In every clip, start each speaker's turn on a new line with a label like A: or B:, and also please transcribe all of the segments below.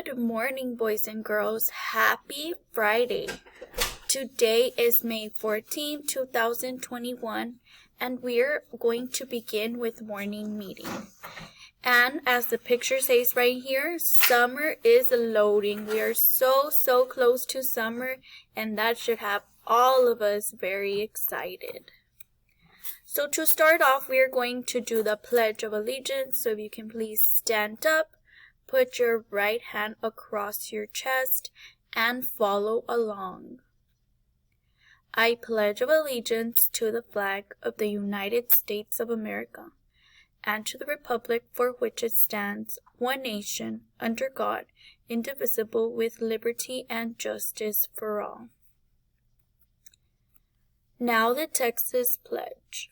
A: Good morning, boys and girls. Happy Friday. Today is May 14, 2021, and we're going to begin with morning meeting. And as the picture says right here, summer is loading. We are so close to summer, and that should have all of us very excited. So to start off, we are going to do the Pledge of Allegiance. So if you can please stand up, put your right hand across your chest, and follow along. I pledge allegiance to the flag of the United States of America and to the republic for which it stands, one nation, under God, indivisible, with liberty and justice for all. Now the Texas Pledge.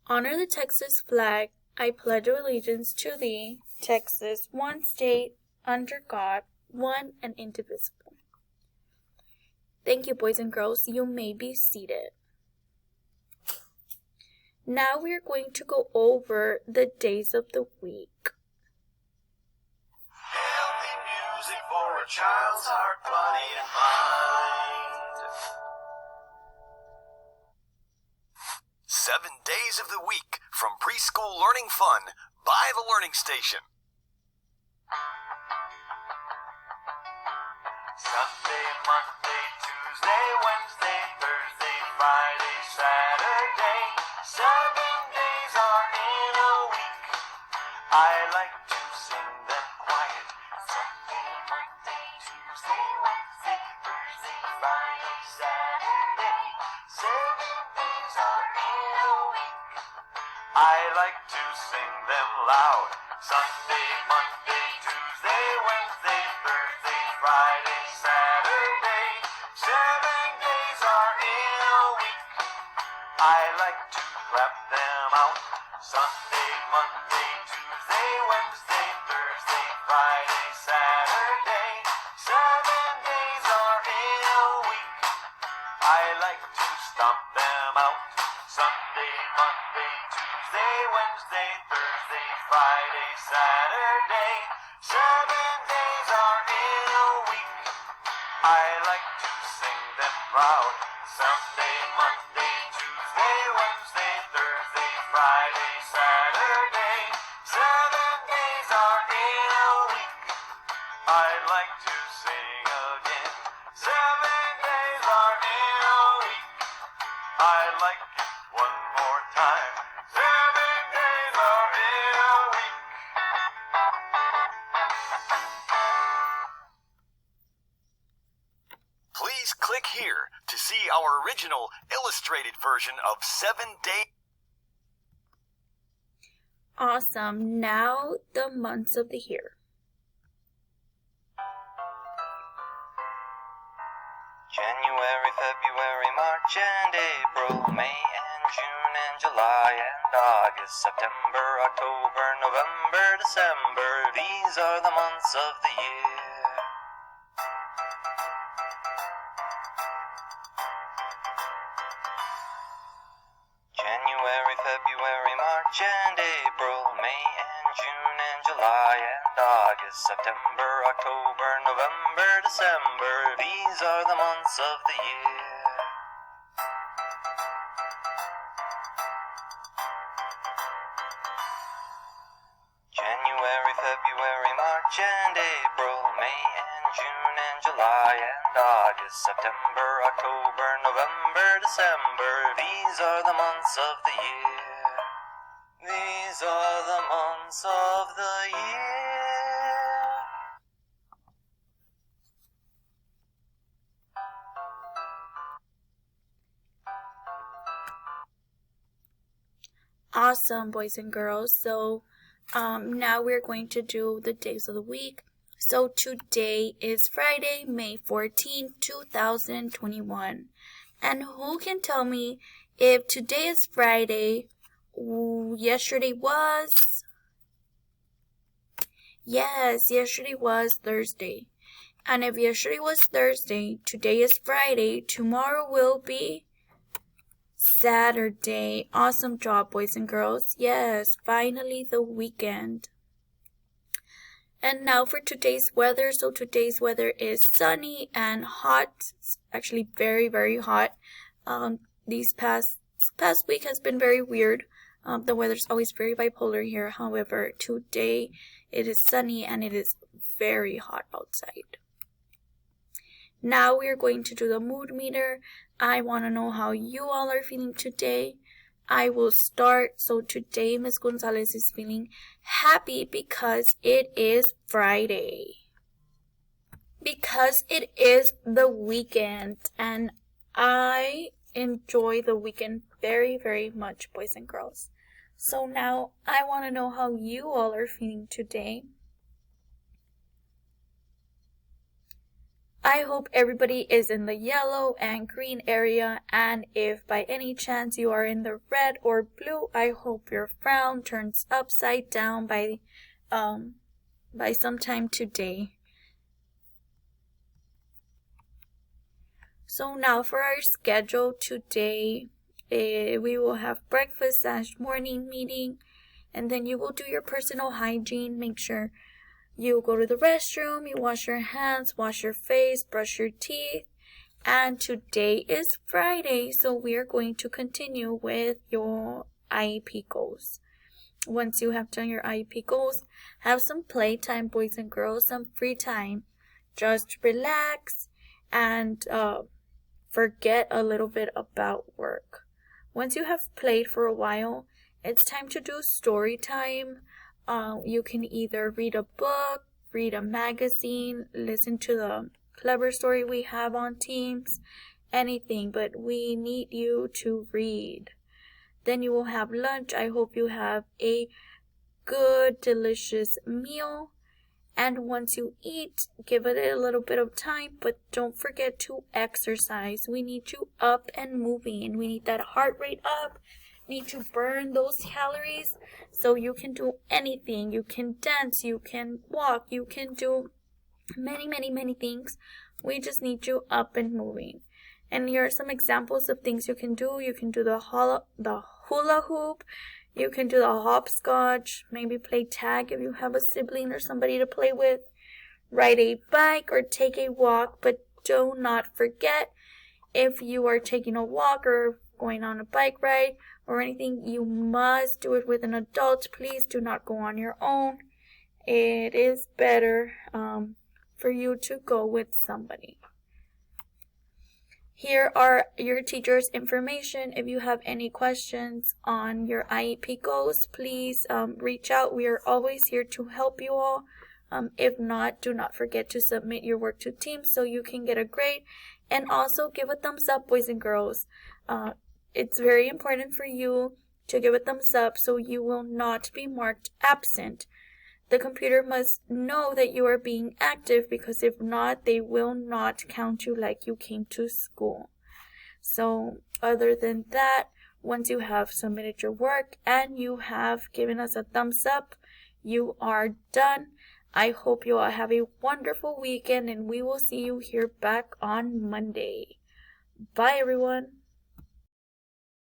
A: Honor the Texas flag. I pledge allegiance to thee, Texas, one state, under God, one and indivisible. Thank you, boys and girls. You may be seated. Now we are going to go over the days of the week.
B: Healthy music for a child's heart, body, and mind. 7 days of the week from Preschool Learning Fun by the Learning Station. Sunday, Monday, Tuesday, Wednesday, Thursday, Friday, Saturday. 7 days are in a week. I like to sing them quiet. Sunday, Monday, Tuesday, Wednesday, Thursday, Friday, Saturday. 7 days are in a week. I like to sing them loud. Sunday, Monday, Tuesday, Wednesday, Thursday, Friday, Saturday. 7 days are in a week. I like to clap them out. Sunday, Monday, Tuesday, Wednesday, Thursday, Friday, Saturday. 7 days are in a week. I like to stomp them out. Sunday, Monday, Tuesday, Wednesday, Thursday, Friday, Saturday. 7 days are in a week. I like to sing them proud. Sunday, Monday, Tuesday, Wednesday, Thursday, Friday, Saturday. 7 days are in a week. I'd like to sing again. 7 days are in a week. I'd like it one more time. 7 days are in a week. Please click here to see our original illustrated version of 7 Days.
A: Awesome. Now the months of the year.
C: January, February, March and April, May and June and July and August, September, October, November, December. These are the months of the year. January, February, March and April, May and June and July and August, September, October, November, December. These are the months of the year. January, February, March and April, May and June and July and August, September, October, November, December. These are the months of the year. These are the months of the year.
A: Awesome, boys and girls. So now we're going to do the days of the week. So today is Friday, May 14, 2021. And who can tell me if today is Friday, yesterday was? Yes, yesterday was Thursday. And if yesterday was Thursday, today is Friday, tomorrow will be Saturday. Awesome job, boys and girls. Yes, finally the weekend. And now for today's weather. So today's weather is sunny and hot. It's actually very, very hot. These past week has been very weird. The weather's always very bipolar here. However, today it is sunny and it is very hot outside. Now we are going to do the mood meter. I want to know how you all are feeling today. I will start. So today Ms. Gonzalez is feeling happy because it is Friday. Because it is the weekend, and I enjoy the weekend very, very much, boys and girls. So now I want to know how you all are feeling today. I hope everybody is in the yellow and green area, and if by any chance you are in the red or blue, I hope your frown turns upside down by sometime today. So now for our schedule today, we will have breakfast / morning meeting, and then you will do your personal hygiene. Make sure you go to the restroom, you wash your hands, wash your face, brush your teeth. And today is Friday, so we are going to continue with your IEP goals. Once you have done your IEP goals, have some playtime, boys and girls, some free time. Just relax and forget a little bit about work. Once you have played for a while, it's time to do story time. You can either read a book, read a magazine, listen to the clever story we have on Teams, anything, but we need you to read. Then you will have lunch. I hope you have a good, delicious meal. And once you eat, give it a little bit of time, but don't forget to exercise. We need you up and moving. We need that heart rate up. Need to burn those calories so you can do anything. You can dance, you can walk, you can do many things. We just need you up and moving. And here are some examples of things you can do. You can do the hula hoop, you can do the hopscotch, maybe play tag if you have a sibling or somebody to play with, ride a bike or take a walk. But do not forget, if you are taking a walk or going on a bike ride or anything, you must do it with an adult. Please do not go on your own. It is better for you to go with somebody. Here are your teacher's information. If you have any questions on your IEP goals, please reach out. We are always here to help you all. If not, do not forget to submit your work to Teams so you can get a grade. And also give a thumbs up, boys and girls. It's very important for you to give a thumbs up so you will not be marked absent. The computer must know that you are being active, because if not, they will not count you like you came to school. So other than that, once you have submitted your work and you have given us a thumbs up, you are done. I hope you all have a wonderful weekend, and we will see you here back on Monday. Bye, everyone.